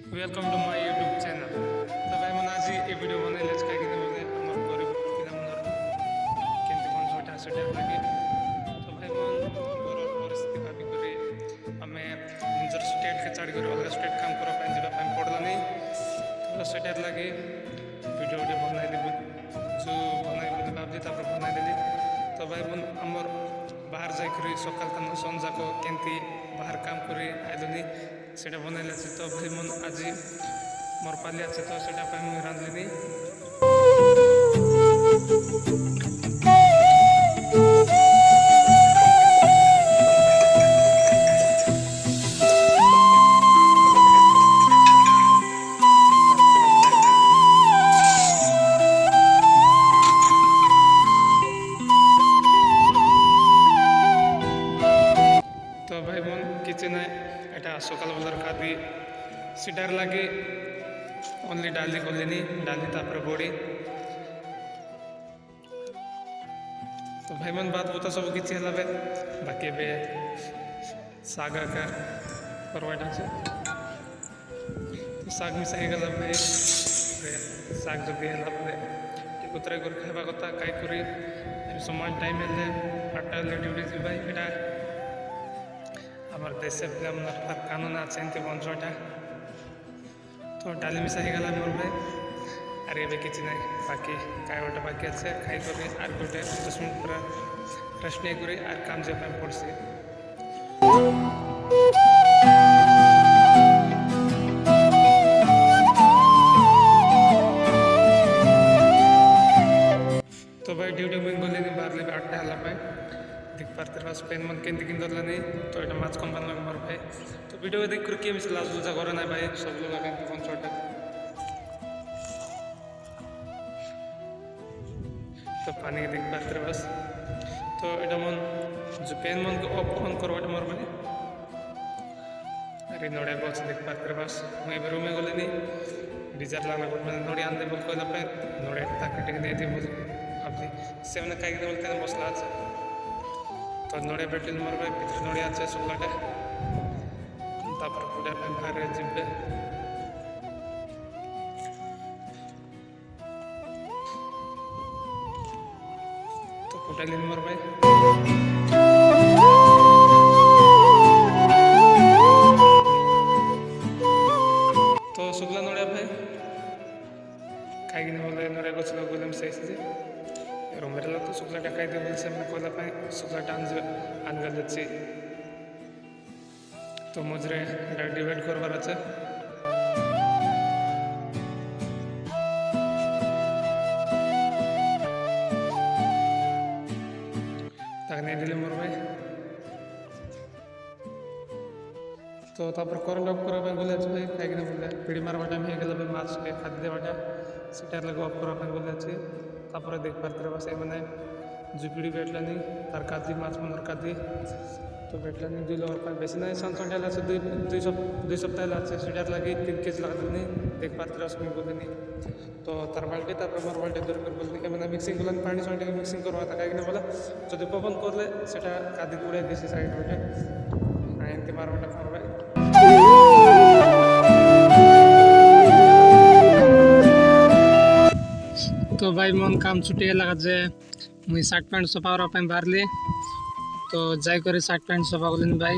Welcome to my YouTube channel. तो भाई मन आज ये वीडियो बनैले कहीं बोले आम गरीब पिला मनर केमती कौन छोटा सेटा लगे। तो भाई मन घर परिस्थिति भावी कर आम निजर स्टेट के छाड़ कर अलग स्टेट काम करने जावाई पड़ला नहीं। तो सेटा लगे वीडियो गोटे बनैली जो बनई बोली भावी बनईदेली। तो भाई मन आमर बाहर जाकर सकाल संजाक केमती बाहर काम कर आइलुनी सेटा बनैले। तो भाई मन आज मोर पाली अच्छे तो सेटा मुझे रांधली। तो भाई मन किसी ना एटा सकाल बेलार खादी सीटार लगे ओनली डाली गलिनी डाली तापर बड़ी। तो भाई मन बात बता सब किसी है बाकी बे साग का करवाटा है। तो साग मिसाई गला भाई साग जो है उतरे कर खावा कथा कई कर समान टाइम है 8टा ड्यूटी थी भाई एटा आमार देशे कानून আছে এমতি বঞ্চটা। तो डाली मिसा हो गला मोर भाई और ये किसी ना बाकी खाइबाटा बाकी अच्छे खाई कर और गोटे 10 मिनट पूरा रेस्ट नहीं कर और काम जावाई पड़सी। तो भाई ड्यूटी मुझे गली बाहर 8टा है भाई देख पार्थे बस पेन मन केंती किंदला नहीं। तो ये माछ कंपनी लगे मोर भाई। तो वीडियो देख कर किए मिसे लास्ट बुझा करे ना भाई सब लोग कौन छोटा। तो पानी के देख पार्थे बस। तो ये मन जो पेन मन को ऑन करवाटे मोर भाई अरे नड़िया गच देख पार्थे बस मुझे रूमे गली नहीं डिजार लगला मैंने नड़िया आनते बोल कहला नड़िया ताकि दे बोल भावी से मैंने कहीं बोलते बसला अच्छे। तो नड़िया बेटिल मोर भाई भर नड़िया अच्छे शुक्लाटे पूजा बाहर जीवे। तो कुटाली मोर भाई तो शुक्ला नड़िया भाई कहीं बोले नड़िया गच गलम से रूम तो शुक्लाटा खाई बोल से कहला शुक्लाटा आनगल अच्छी। तो मुझे डिवाइड करवार अच्छे। नहीं दिले मोर भाई। तो करंट ऑफ करवा बोले भाई कहीं बोले पिड़ी मारवा टाइम हो गला भाई माछ के खाद देवाटा सीटार लगे ऑफ करवा बोले अच्छे। देख पार्थे बस मैंने जो पिड़ी बैठलानी तार कादी माछ मनर कादी तो बैठलानी 2 लोग बेस ना संसंडा लाचे 2 सप्ताह लाचे सीटार लगे 3 केजी लगनी देख पार्थे बस मुझे बोलनी। तो तार बाल्टी मोर बाल्टी दूर कर बोलनी मैंने मिक्सिंग बोला पानी सैंटे मिक्सिंग करवा कहीं बोला जो पवन करले सेटा कादी उड़ाई देसी साइड गोटे एमती मारवाटा मोर भाई। तो भाई मन काम छुट्टी लगा जे मुझे शर्ट पैंट सफा बाहरली। तो जाकर शर्ट पैंट सफा कलिनी भाई।